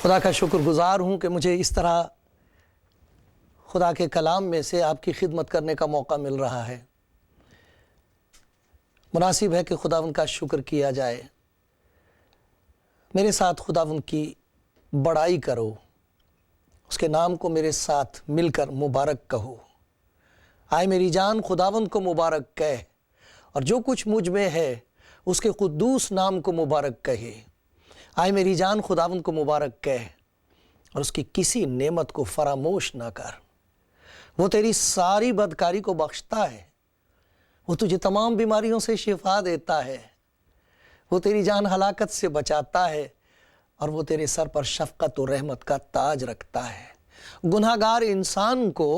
خدا کا شکر گزار ہوں کہ مجھے اس طرح خدا کے کلام میں سے آپ کی خدمت کرنے کا موقع مل رہا ہے۔ مناسب ہے کہ خداوند کا شکر کیا جائے۔ میرے ساتھ خداوند کی بڑائی کرو، اس کے نام کو میرے ساتھ مل کر مبارک کہو۔ آئے میری جان خداوند کو مبارک کہہ، اور جو کچھ مجھ میں ہے اس کے قدوس نام کو مبارک کہے۔ آئے میری جان خداوند کو مبارک کہہ، اور اس کی کسی نعمت کو فراموش نہ کر۔ وہ تیری ساری بدکاری کو بخشتا ہے، وہ تجھے تمام بیماریوں سے شفا دیتا ہے، وہ تیری جان ہلاکت سے بچاتا ہے، اور وہ تیرے سر پر شفقت و رحمت کا تاج رکھتا ہے۔ گناہگار انسان کو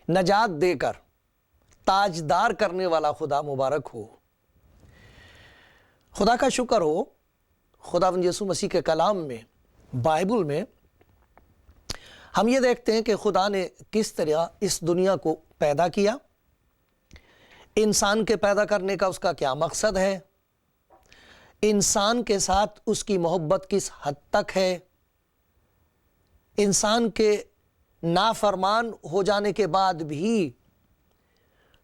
نجات دے کر تاجدار کرنے والا خدا مبارک ہو۔ خدا کا شکر ہو، خداوند یسوع مسیح کے کلام میں، بائبل میں ہم یہ دیکھتے ہیں کہ خدا نے کس طرح اس دنیا کو پیدا کیا، انسان کے پیدا کرنے کا اس کا کیا مقصد ہے، انسان کے ساتھ اس کی محبت کس حد تک ہے، انسان کے نافرمان ہو جانے کے بعد بھی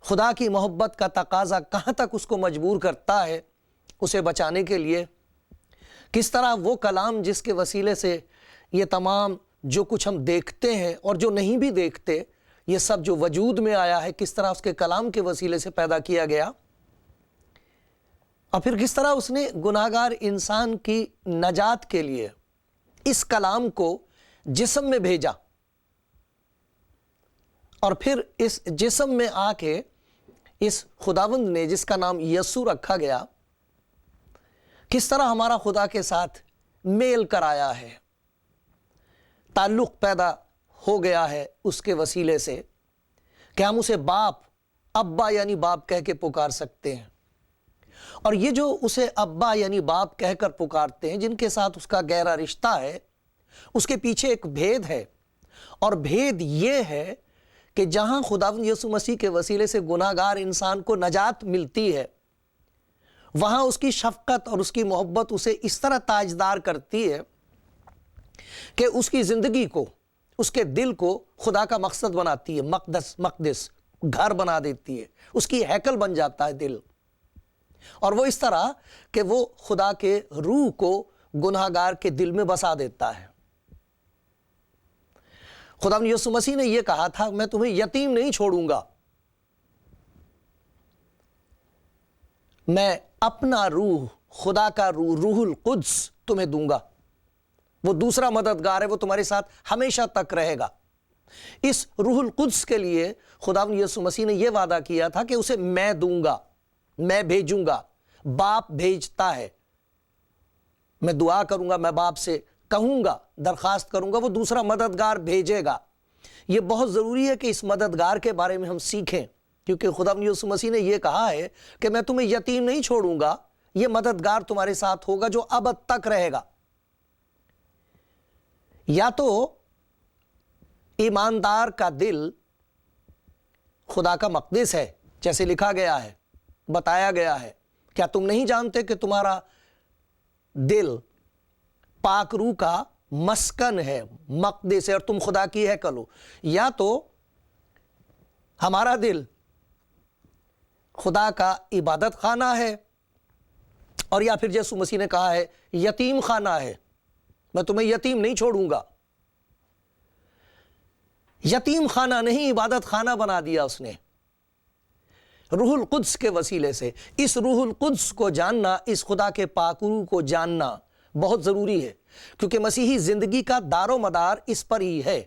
خدا کی محبت کا تقاضا کہاں تک اس کو مجبور کرتا ہے اسے بچانے کے لیے۔ کس طرح وہ کلام جس کے وسیلے سے یہ تمام جو کچھ ہم دیکھتے ہیں اور جو نہیں بھی دیکھتے، یہ سب جو وجود میں آیا ہے، کس طرح اس کے کلام کے وسیلے سے پیدا کیا گیا، اور پھر کس طرح اس نے گناہگار انسان کی نجات کے لیے اس کلام کو جسم میں بھیجا، اور پھر اس جسم میں آ کے اس خداوند نے جس کا نام یسوع رکھا گیا، کس طرح ہمارا خدا کے ساتھ میل کرایا ہے، تعلق پیدا ہو گیا ہے اس کے وسیلے سے کہ ہم اسے باپ، ابا یعنی باپ کہہ کے پکار سکتے ہیں۔ اور یہ جو اسے ابا یعنی باپ کہہ کر پکارتے ہیں، جن کے ساتھ اس کا گہرا رشتہ ہے، اس کے پیچھے ایک بھید ہے، اور بھید یہ ہے کہ جہاں خداوند یسوع مسیح کے وسیلے سے گناہگار انسان کو نجات ملتی ہے، وہاں اس کی شفقت اور اس کی محبت اسے اس طرح تاجدار کرتی ہے کہ اس کی زندگی کو، اس کے دل کو خدا کا مقصد بناتی ہے، مقدس گھر بنا دیتی ہے، اس کی ہیکل بن جاتا ہے دل، اور وہ اس طرح کہ وہ خدا کے روح کو گناہگار کے دل میں بسا دیتا ہے۔ خداوند یسوع مسیح نے یہ کہا تھا، میں تمہیں یتیم نہیں چھوڑوں گا، میں اپنا روح، خدا کا روح، روح القدس تمہیں دوں گا۔ وہ دوسرا مددگار ہے، وہ تمہارے ساتھ ہمیشہ تک رہے گا۔ اس روح القدس کے لیے خداوند یسوع مسیح نے یہ وعدہ کیا تھا کہ اسے میں دوں گا، میں بھیجوں گا، باپ بھیجتا ہے، میں دعا کروں گا، میں باپ سے کہوں گا، درخواست کروں گا، وہ دوسرا مددگار بھیجے گا۔ یہ بہت ضروری ہے کہ اس مددگار کے بارے میں ہم سیکھیں، کیونکہ خداوند یسوع مسیح نے یہ کہا ہے کہ میں تمہیں یتیم نہیں چھوڑوں گا، یہ مددگار تمہارے ساتھ ہوگا جو ابد تک رہے گا۔ یا تو ایماندار کا دل خدا کا مقدس ہے، جیسے لکھا گیا ہے، بتایا گیا ہے، کیا تم نہیں جانتے کہ تمہارا دل پاک روح کا مسکن ہے، مقدس ہے، اور تم خدا کی ہیکل ہو۔ یا تو ہمارا دل خدا کا عبادت خانہ ہے، اور یا پھر یسوع مسیح نے کہا ہے یتیم خانہ ہے، میں تمہیں یتیم نہیں چھوڑوں گا۔ یتیم خانہ نہیں، عبادت خانہ بنا دیا اس نے روح القدس کے وسیلے سے۔ اس روح القدس کو جاننا، اس خدا کے پاک روح کو جاننا بہت ضروری ہے، کیونکہ مسیحی زندگی کا دار و مدار اس پر ہی ہے۔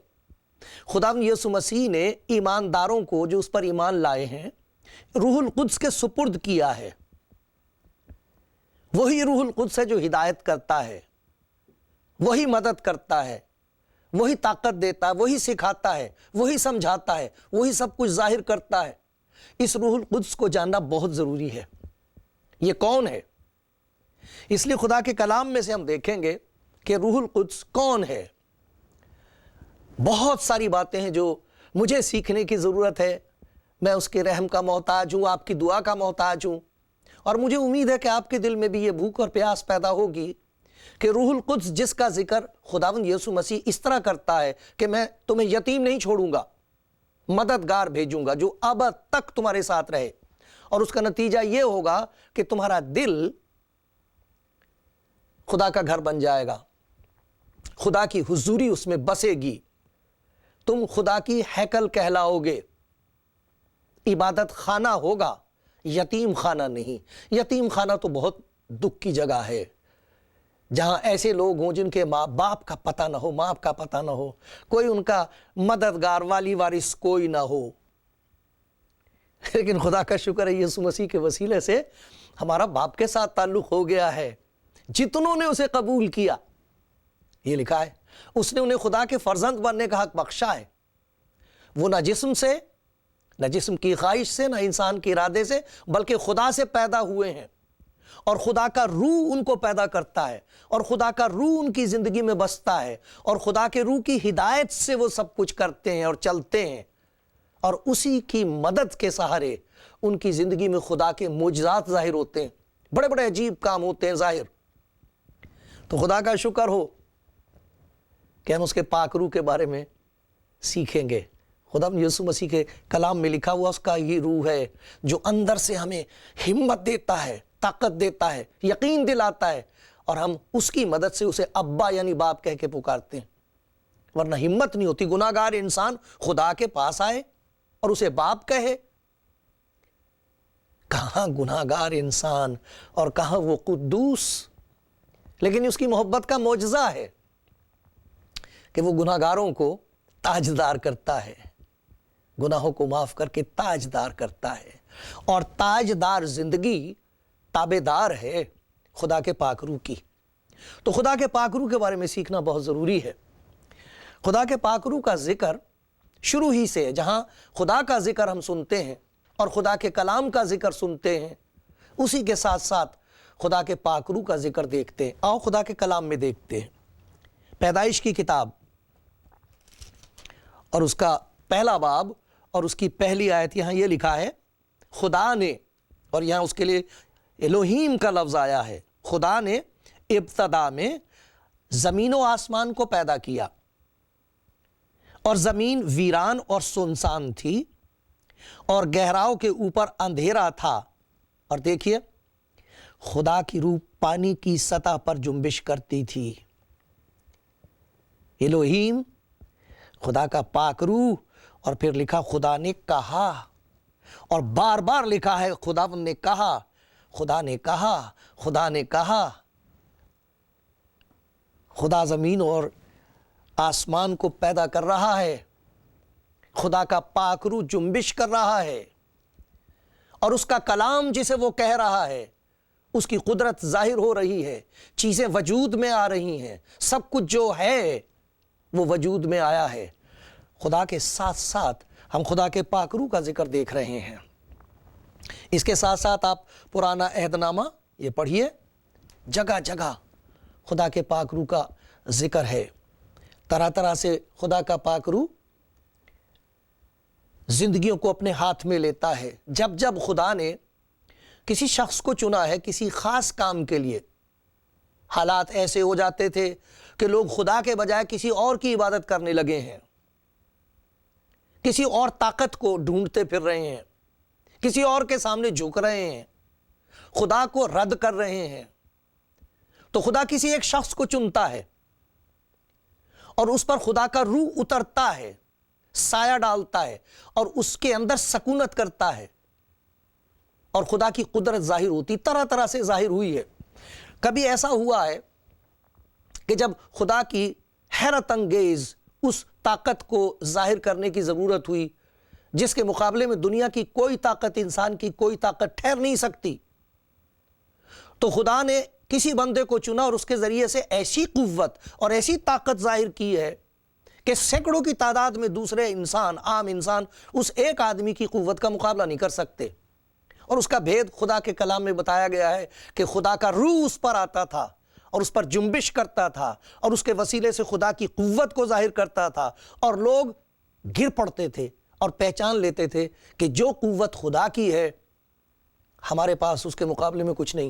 خداوند یسوع مسیح نے ایمانداروں کو جو اس پر ایمان لائے ہیں روح القدس کے سپرد کیا ہے۔ وہی روح القدس ہے جو ہدایت کرتا ہے، وہی مدد کرتا ہے، وہی طاقت دیتا ہے، وہی سکھاتا ہے، وہی سمجھاتا ہے، وہی سب کچھ ظاہر کرتا ہے۔ اس روح القدس کو جاننا بہت ضروری ہے۔ یہ کون ہے؟ اس لیے خدا کے کلام میں سے ہم دیکھیں گے کہ روح القدس کون ہے۔ بہت ساری باتیں ہیں جو مجھے سیکھنے کی ضرورت ہے، میں اس کے رحم کا محتاج ہوں، آپ کی دعا کا محتاج ہوں، اور مجھے امید ہے کہ آپ کے دل میں بھی یہ بھوک اور پیاس پیدا ہوگی کہ روح القدس جس کا ذکر خداوند یسوع مسیح اس طرح کرتا ہے کہ میں تمہیں یتیم نہیں چھوڑوں گا، مددگار بھیجوں گا جو ابد تک تمہارے ساتھ رہے، اور اس کا نتیجہ یہ ہوگا کہ تمہارا دل خدا کا گھر بن جائے گا، خدا کی حضوری اس میں بسے گی، تم خدا کی ہیکل کہلاؤ گے، عبادت خانہ ہوگا، یتیم خانہ نہیں۔ یتیم خانہ تو بہت دکھ کی جگہ ہے، جہاں ایسے لوگ ہوں جن کے ماں باپ کا پتہ نہ ہو، ماں کا پتہ نہ ہو، کوئی ان کا مددگار والی وارث کوئی نہ ہو۔ لیکن خدا کا شکر ہے یسوع مسیح کے وسیلے سے ہمارا باپ کے ساتھ تعلق ہو گیا ہے، جتنوں نے اسے قبول کیا، یہ لکھا ہے اس نے انہیں خدا کے فرزند بننے کا حق بخشا ہے۔ وہ نہ جسم سے، نہ جسم کی خواہش سے، نہ انسان کے ارادے سے، بلکہ خدا سے پیدا ہوئے ہیں، اور خدا کا روح ان کو پیدا کرتا ہے، اور خدا کا روح ان کی زندگی میں بستا ہے، اور خدا کے روح کی ہدایت سے وہ سب کچھ کرتے ہیں اور چلتے ہیں، اور اسی کی مدد کے سہارے ان کی زندگی میں خدا کے معجزات ظاہر ہوتے ہیں، بڑے بڑے عجیب کام ہوتے ہیں ظاہر۔ تو خدا کا شکر ہو کہ ہم اس کے پاک روح کے بارے میں سیکھیں گے۔ خدا یسوع مسیح کے کلام میں لکھا ہوا اس کا یہ روح ہے جو اندر سے ہمیں ہمت دیتا ہے، طاقت دیتا ہے، یقین دلاتا ہے، اور ہم اس کی مدد سے اسے ابا یعنی باپ کہہ کے پکارتے ہیں، ورنہ ہمت نہیں ہوتی۔ گناہ گار انسان خدا کے پاس آئے اور اسے باپ کہے، کہاں گناہ گار انسان اور کہاں وہ قدوس۔ لیکن اس کی محبت کا معجزہ ہے کہ وہ گناہ گاروں کو تاجدار کرتا ہے، گناہوں کو معاف کر کے تاجدار کرتا ہے، اور تاجدار زندگی تابعدار ہے خدا کے پاک روح کی۔ تو خدا کے پاک روح کے بارے میں سیکھنا بہت ضروری ہے۔ خدا کے پاک روح کا ذکر شروع ہی سے ہے، جہاں خدا کا ذکر ہم سنتے ہیں اور خدا کے کلام کا ذکر سنتے ہیں، اسی کے ساتھ ساتھ خدا کے پاک روح کا ذکر دیکھتے ہیں۔ آؤ خدا کے کلام میں دیکھتے ہیں۔ پیدائش کی کتاب اور اس کا پہلا باب اور اس کی پہلی آیت، یہاں یہ لکھا ہے خدا نے، اور یہاں اس کے لیے الوہیم کا لفظ آیا ہے، خدا نے ابتدا میں زمین و آسمان کو پیدا کیا، اور زمین ویران اور سنسان تھی، اور گہراؤں کے اوپر اندھیرا تھا، اور دیکھیے خدا کی روح پانی کی سطح پر جنبش کرتی تھی۔ الوہیم خدا کا پاک روح، اور پھر لکھا خدا نے کہا، اور بار بار لکھا ہے خداوند نے کہا، خدا نے کہا، خدا نے کہا۔ خدا زمین اور آسمان کو پیدا کر رہا ہے، خدا کا پاک روح جنبش کر رہا ہے، اور اس کا کلام جسے وہ کہہ رہا ہے اس کی قدرت ظاہر ہو رہی ہے، چیزیں وجود میں آ رہی ہیں، سب کچھ جو ہے وہ وجود میں آیا ہے۔ خدا کے ساتھ ساتھ ہم خدا کے پاک روح کا ذکر دیکھ رہے ہیں۔ اس کے ساتھ ساتھ آپ پرانا عہد نامہ یہ پڑھیے، جگہ جگہ خدا کے پاک روح کا ذکر ہے، طرح طرح سے خدا کا پاک روح زندگیوں کو اپنے ہاتھ میں لیتا ہے۔ جب جب خدا نے کسی شخص کو چنا ہے کسی خاص کام کے لیے، حالات ایسے ہو جاتے تھے کہ لوگ خدا کے بجائے کسی اور کی عبادت کرنے لگے ہیں، کسی اور طاقت کو ڈھونڈتے پھر رہے ہیں، کسی اور کے سامنے جھک رہے ہیں، خدا کو رد کر رہے ہیں۔ تو خدا کسی ایک شخص کو چنتا ہے اور اس پر خدا کا روح اترتا ہے، سایہ ڈالتا ہے، اور اس کے اندر سکونت کرتا ہے، اور خدا کی قدرت ظاہر ہوتی، طرح طرح سے ظاہر ہوئی ہے۔ کبھی ایسا ہوا ہے کہ جب خدا کی حیرت انگیز اس طاقت کو ظاہر کرنے کی ضرورت ہوئی جس کے مقابلے میں دنیا کی کوئی طاقت، انسان کی کوئی طاقت ٹھہر نہیں سکتی، تو خدا نے کسی بندے کو چنا اور اس کے ذریعے سے ایسی قوت اور ایسی طاقت ظاہر کی ہے کہ سینکڑوں کی تعداد میں دوسرے انسان، عام انسان اس ایک آدمی کی قوت کا مقابلہ نہیں کر سکتے۔ اور اس کا بھید خدا کے کلام میں بتایا گیا ہے کہ خدا کا روح اس پر آتا تھا اور اس پر جنبش کرتا تھا، اور اس کے وسیلے سے خدا کی قوت کو ظاہر کرتا تھا، اور لوگ گر پڑتے تھے اور پہچان لیتے تھے کہ جو قوت خدا کی ہے ہمارے پاس اس کے مقابلے میں کچھ نہیں۔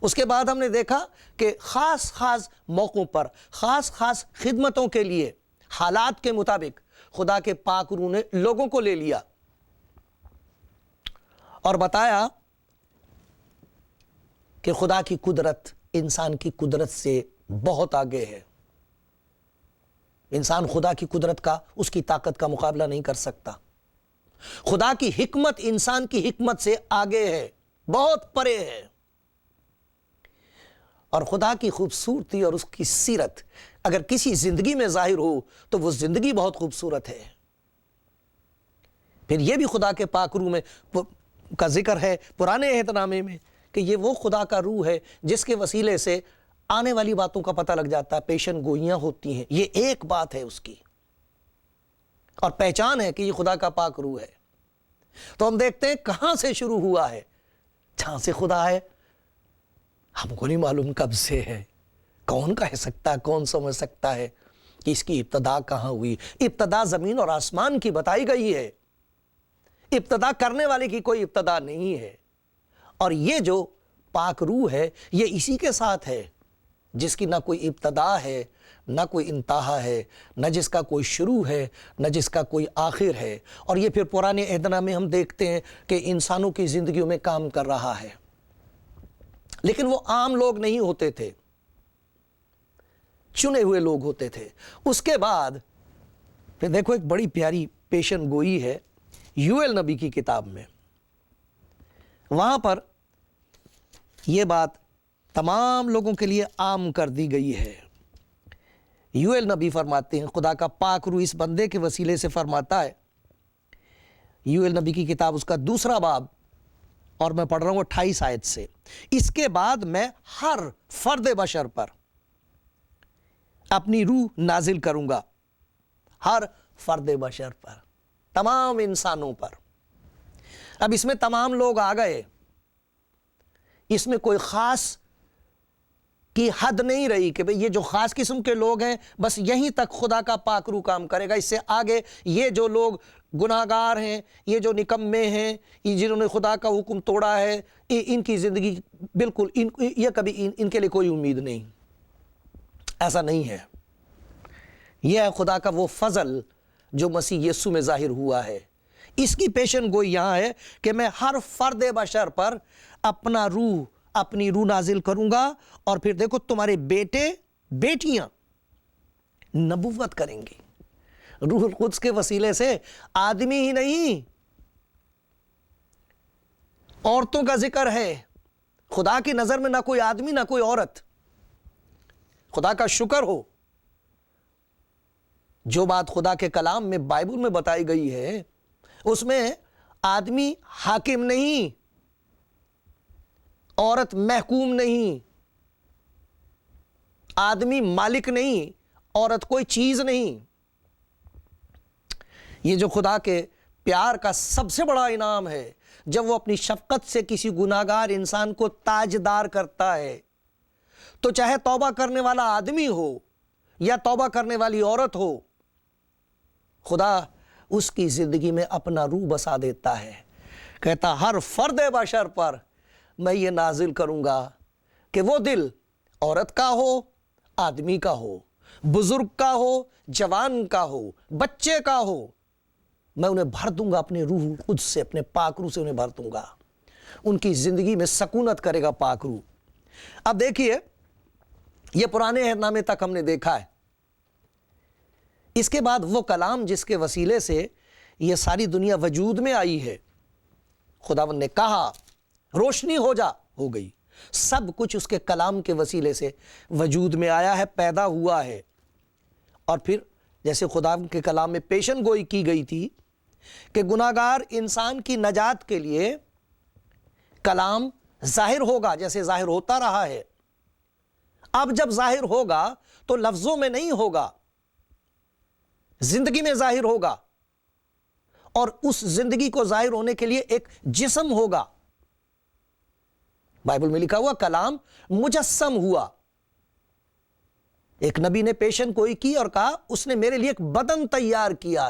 اس کے بعد ہم نے دیکھا کہ خاص خاص موقعوں پر خاص خاص خدمتوں کے لیے حالات کے مطابق خدا کے پاک روح نے لوگوں کو لے لیا اور بتایا کہ خدا کی قدرت انسان کی قدرت سے بہت آگے ہے. انسان خدا کی قدرت کا، اس کی طاقت کا مقابلہ نہیں کر سکتا. خدا کی حکمت انسان کی حکمت سے آگے ہے، بہت پرے ہے. اور خدا کی خوبصورتی اور اس کی سیرت اگر کسی زندگی میں ظاہر ہو تو وہ زندگی بہت خوبصورت ہے. پھر یہ بھی خدا کے پاک روح میں کا ذکر ہے پرانے عہد نامے میں کہ یہ وہ خدا کا روح ہے جس کے وسیلے سے آنے والی باتوں کا پتہ لگ جاتا ہے، پیشن گوئیاں ہوتی ہیں. یہ ایک بات ہے اس کی، اور پہچان ہے کہ یہ خدا کا پاک روح ہے. تو ہم دیکھتے ہیں کہاں سے شروع ہوا ہے. جہاں سے خدا ہے ہم کو نہیں معلوم کب سے ہے. کون کہہ سکتا ہے، کون سمجھ سکتا ہے کہ اس کی ابتدا کہاں ہوئی. ابتدا زمین اور آسمان کی بتائی گئی ہے. ابتدا کرنے والے کی کوئی ابتدا نہیں ہے. اور یہ جو پاک روح ہے یہ اسی کے ساتھ ہے جس کی نہ کوئی ابتدا ہے، نہ کوئی انتہا ہے، نہ جس کا کوئی شروع ہے، نہ جس کا کوئی آخر ہے. اور یہ پھر پرانے عہد نامے میں ہم دیکھتے ہیں کہ انسانوں کی زندگیوں میں کام کر رہا ہے. لیکن وہ عام لوگ نہیں ہوتے تھے، چنے ہوئے لوگ ہوتے تھے. اس کے بعد پھر دیکھو ایک بڑی پیاری پیشن گوئی ہے یوئیل نبی کی کتاب میں. وہاں پر یہ بات تمام لوگوں کے لیے عام کر دی گئی ہے. یوئیل نبی فرماتے ہیں، خدا کا پاک روح اس بندے کے وسیلے سے فرماتا ہے. یوئیل نبی کی کتاب اس کا 2 باب اور میں پڑھ رہا ہوں 28 آیت سے. اس کے بعد میں ہر فرد بشر پر اپنی روح نازل کروں گا. ہر فرد بشر پر، تمام انسانوں پر. اب اس میں تمام لوگ آ گئے، اس میں کوئی خاص کی حد نہیں رہی کہ بھئی یہ جو خاص قسم کے لوگ ہیں بس یہیں تک خدا کا پاک روح کام کرے گا. اس سے آگے یہ جو لوگ گناہگار ہیں، یہ جو نکمے ہیں، یہ جنہوں نے خدا کا حکم توڑا ہے، ان کی زندگی بالکل یہ کبھی ان کے لیے کوئی امید نہیں. ایسا نہیں ہے. یہ ہے خدا کا وہ فضل جو مسیح یسوع میں ظاہر ہوا ہے. اس کی پیشن گوئی یہاں ہے کہ میں ہر فرد بشر پر اپنی روح نازل کروں گا. اور پھر دیکھو تمہارے بیٹے بیٹیاں نبوت کریں گی. روح القدس کے وسیلے سے آدمی ہی نہیں، عورتوں کا ذکر ہے. خدا کی نظر میں نہ کوئی آدمی نہ کوئی عورت. خدا کا شکر ہو جو بات خدا کے کلام میں بائبل میں بتائی گئی ہے اس میں آدمی حاکم نہیں، عورت محکوم نہیں، آدمی مالک نہیں، عورت کوئی چیز نہیں. یہ جو خدا کے پیار کا سب سے بڑا انعام ہے جب وہ اپنی شفقت سے کسی گناہگار انسان کو تاجدار کرتا ہے. تو چاہے توبہ کرنے والا آدمی ہو یا توبہ کرنے والی عورت ہو، خدا اس کی زندگی میں اپنا روح بسا دیتا ہے. کہتا ہر فرد بشر پر میں یہ نازل کروں گا کہ وہ دل عورت کا ہو، آدمی کا ہو، بزرگ کا ہو، جوان کا ہو، بچے کا ہو، میں انہیں بھر دوں گا اپنے روح خود سے، اپنے پاک روح سے انہیں بھر دوں گا. ان کی زندگی میں سکونت کرے گا پاک روح. اب دیکھیے یہ پرانے عہد نامے تک ہم نے دیکھا ہے. اس کے بعد وہ کلام جس کے وسیلے سے یہ ساری دنیا وجود میں آئی ہے، خداوند نے کہا روشنی ہو جا، ہو گئی. سب کچھ اس کے کلام کے وسیلے سے وجود میں آیا ہے، پیدا ہوا ہے. اور پھر جیسے خداوند کے کلام میں پیشن گوئی کی گئی تھی کہ گناہگار انسان کی نجات کے لیے کلام ظاہر ہوگا، جیسے ظاہر ہوتا رہا ہے. اب جب ظاہر ہوگا تو لفظوں میں نہیں ہوگا، زندگی میں ظاہر ہوگا. اور اس زندگی کو ظاہر ہونے کے لیے ایک جسم ہوگا. بائبل میں لکھا ہوا کلام مجسم ہوا. ایک نبی نے پیشن گوئی کی اور کہا اس نے میرے لیے ایک بدن تیار کیا.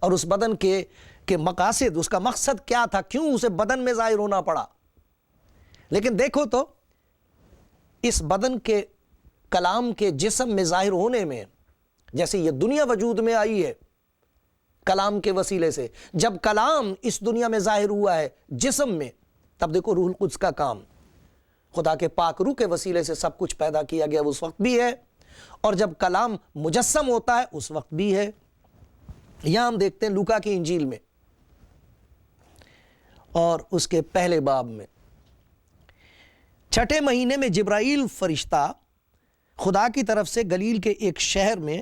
اور اس بدن کے مقاصد، اس کا مقصد کیا تھا، کیوں اسے بدن میں ظاہر ہونا پڑا؟ لیکن دیکھو تو اس بدن کے کلام کے جسم میں ظاہر ہونے میں، جیسے یہ دنیا وجود میں آئی ہے کلام کے وسیلے سے، جب کلام اس دنیا میں ظاہر ہوا ہے جسم میں، تب دیکھو روح القدس کا کام، خدا کے پاک روح کے وسیلے سے سب کچھ پیدا کیا گیا اس وقت بھی ہے، اور جب کلام مجسم ہوتا ہے اس وقت بھی ہے۔ یہاں ہم دیکھتے ہیں لوکا کی انجیل میں اور اس کے پہلے باب میں، 6 مہینے میں جبرائیل فرشتہ خدا کی طرف سے گلیل کے ایک شہر میں،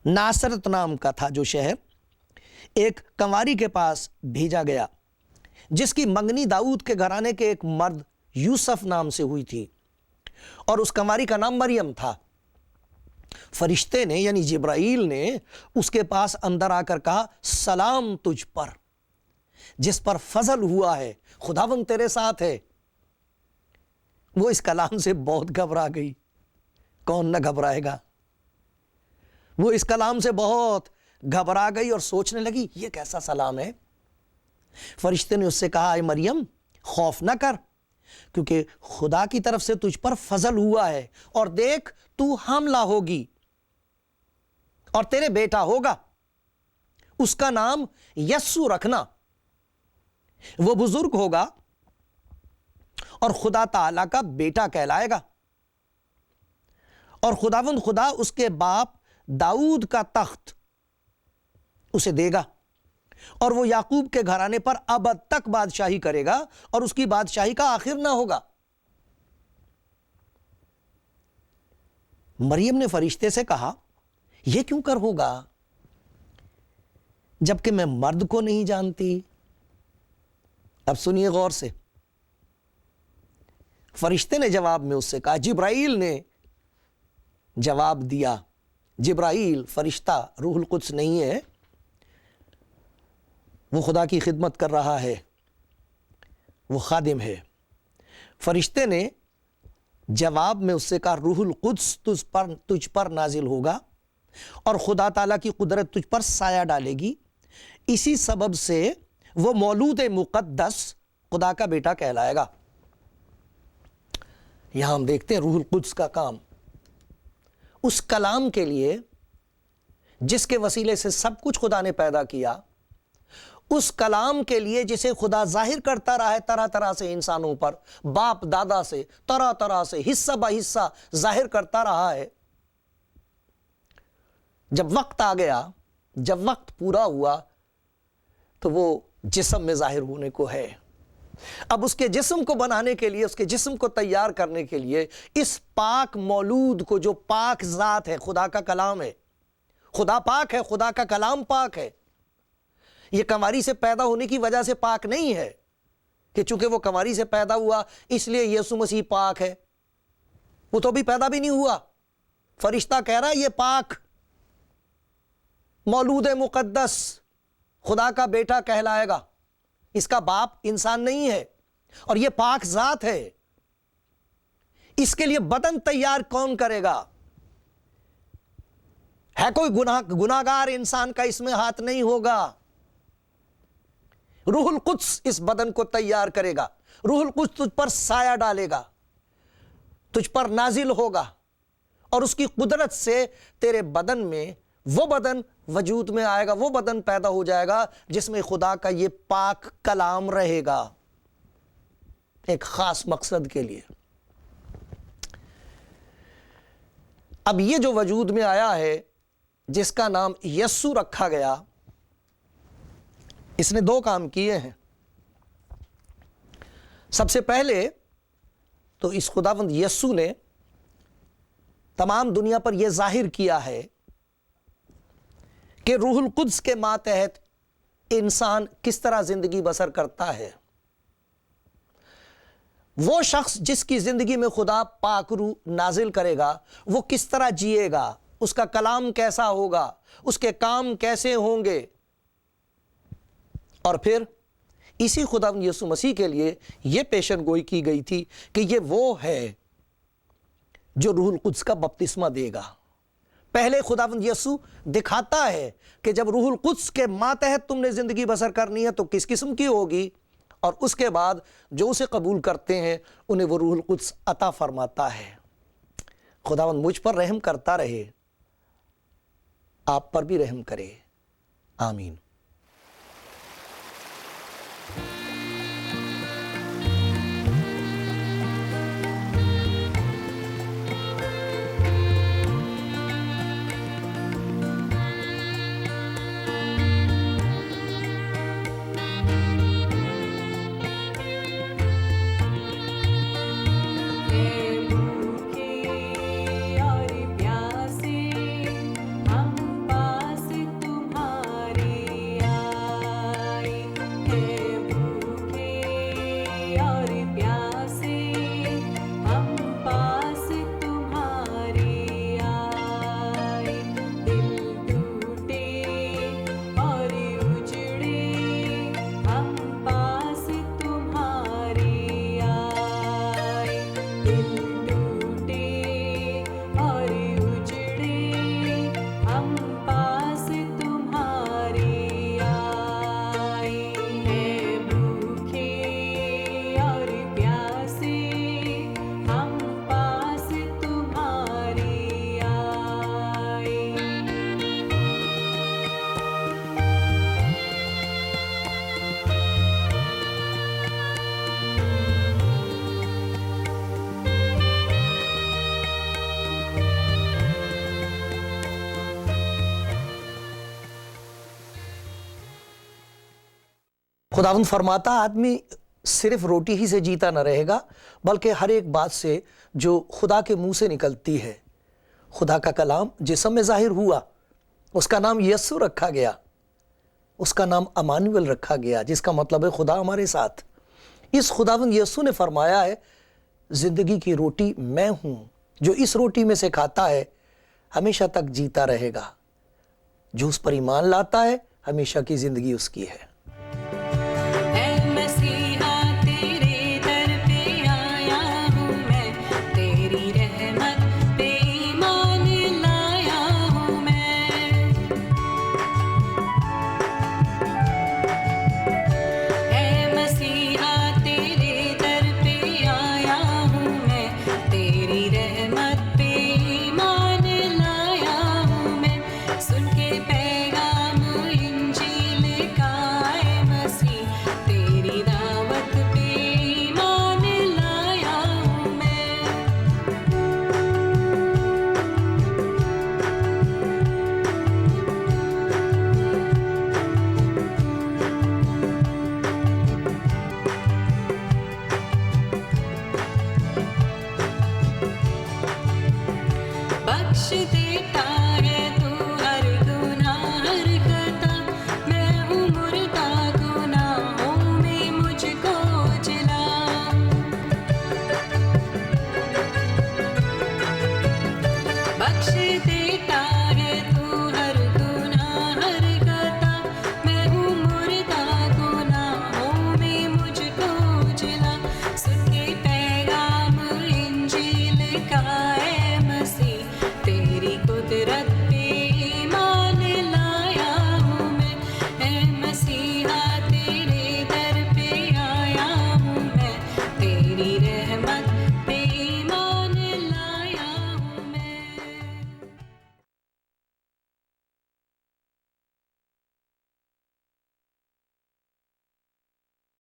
ناصرت نام کا تھا جو شہر، ایک کنواری کے پاس بھیجا گیا جس کی منگنی داؤد کے گھرانے کے ایک مرد یوسف نام سے ہوئی تھی، اور اس کنواری کا نام مریم تھا۔ فرشتے نے یعنی جبرائیل نے اس کے پاس اندر آ کر کہا، سلام تجھ پر جس پر فضل ہوا ہے، خداوند تیرے ساتھ ہے۔ وہ اس کلام سے بہت گھبرا گئی، کون نہ گھبرائے گا؟ وہ اس کلام سے بہت گھبرا گئی اور سوچنے لگی یہ کیسا سلام ہے۔ فرشتے نے اس سے کہا، اے مریم خوف نہ کر، کیونکہ خدا کی طرف سے تجھ پر فضل ہوا ہے، اور دیکھ تو حاملہ ہوگی اور تیرے بیٹا ہوگا، اس کا نام یسوع رکھنا۔ وہ بزرگ ہوگا اور خدا تعالیٰ کا بیٹا کہلائے گا، اور خداوند خدا اس کے باپ داؤد کا تخت اسے دے گا، اور وہ یعقوب کے گھرانے پر ابد تک بادشاہی کرے گا، اور اس کی بادشاہی کا آخر نہ ہوگا۔ مریم نے فرشتے سے کہا، یہ کیوں کر ہوگا جبکہ میں مرد کو نہیں جانتی؟ اب سنیے غور سے، فرشتے نے جواب میں اس سے کہا، جبرائیل نے جواب دیا۔ جبرائیل فرشتہ روح القدس نہیں ہے، وہ خدا کی خدمت کر رہا ہے، وہ خادم ہے۔ فرشتے نے جواب میں اس سے کہا، روح القدس تجھ پر نازل ہوگا اور خدا تعالیٰ کی قدرت تجھ پر سایہ ڈالے گی، اسی سبب سے وہ مولود مقدس خدا کا بیٹا کہلائے گا۔ یہاں ہم دیکھتے ہیں روح القدس کا کام، اس کلام کے لیے جس کے وسیلے سے سب کچھ خدا نے پیدا کیا، اس کلام کے لیے جسے خدا ظاہر کرتا رہا ہے طرح طرح سے انسانوں پر، باپ دادا سے طرح طرح سے حصہ بہ حصہ ظاہر کرتا رہا ہے۔ جب وقت آ گیا، جب وقت پورا ہوا، تو وہ جسم میں ظاہر ہونے کو ہے۔ اب اس کے جسم کو بنانے کے لیے، اس کے جسم کو تیار کرنے کے لیے، اس پاک مولود کو جو پاک ذات ہے، خدا کا کلام ہے، خدا پاک ہے، خدا کا کلام پاک ہے۔ یہ کنواری سے پیدا ہونے کی وجہ سے پاک نہیں ہے کہ چونکہ وہ کنواری سے پیدا ہوا اس لیے یسوع مسیح پاک ہے، وہ تو بھی پیدا بھی نہیں ہوا۔ فرشتہ کہہ رہا ہے یہ پاک مولود مقدس خدا کا بیٹا کہلائے گا، اس کا باپ انسان نہیں ہے، اور یہ پاک ذات ہے۔ اس کے لیے بدن تیار کون کرے گا؟ ہے کوئی گناہگار انسان کا اس میں ہاتھ نہیں ہوگا۔ روح القدس اس بدن کو تیار کرے گا، روح القدس تجھ پر سایہ ڈالے گا، تجھ پر نازل ہوگا، اور اس کی قدرت سے تیرے بدن میں وہ بدن وجود میں آئے گا، وہ بدن پیدا ہو جائے گا جس میں خدا کا یہ پاک کلام رہے گا، ایک خاص مقصد کے لیے۔ اب یہ جو وجود میں آیا ہے جس کا نام یسوع رکھا گیا، اس نے 2 کام کیے ہیں۔ سب سے پہلے تو اس خداوند یسوع نے تمام دنیا پر یہ ظاہر کیا ہے کہ روح القدس کے ماتحت انسان کس طرح زندگی بسر کرتا ہے۔ وہ شخص جس کی زندگی میں خدا پاک روح نازل کرے گا، وہ کس طرح جیے گا، اس کا کلام کیسا ہوگا، اس کے کام کیسے ہوں گے۔ اور پھر اسی خداوند یسوع مسیح کے لیے یہ پیشن گوئی کی گئی تھی کہ یہ وہ ہے جو روح القدس کا بپتسمہ دے گا۔ پہلے خداوند یسوع دکھاتا ہے کہ جب روح القدس کے ماتحت تم نے زندگی بسر کرنی ہے تو کس قسم کی ہوگی، اور اس کے بعد جو اسے قبول کرتے ہیں انہیں وہ روح القدس عطا فرماتا ہے۔ خداوند مجھ پر رحم کرتا رہے، آپ پر بھی رحم کرے، آمین۔ خداوند فرماتا آدمی صرف روٹی ہی سے جیتا نہ رہے گا بلکہ ہر ایک بات سے جو خدا کے منہ سے نکلتی ہے۔ خدا کا کلام جسم میں ظاہر ہوا، اس کا نام یسوع رکھا گیا، اس کا نام امانویل رکھا گیا، جس کا مطلب ہے خدا ہمارے ساتھ۔ اس خداوند یسوع نے فرمایا ہے زندگی کی روٹی میں ہوں، جو اس روٹی میں سے کھاتا ہے ہمیشہ تک جیتا رہے گا، جو اس پر ایمان لاتا ہے ہمیشہ کی زندگی اس کی ہے۔ بخش دے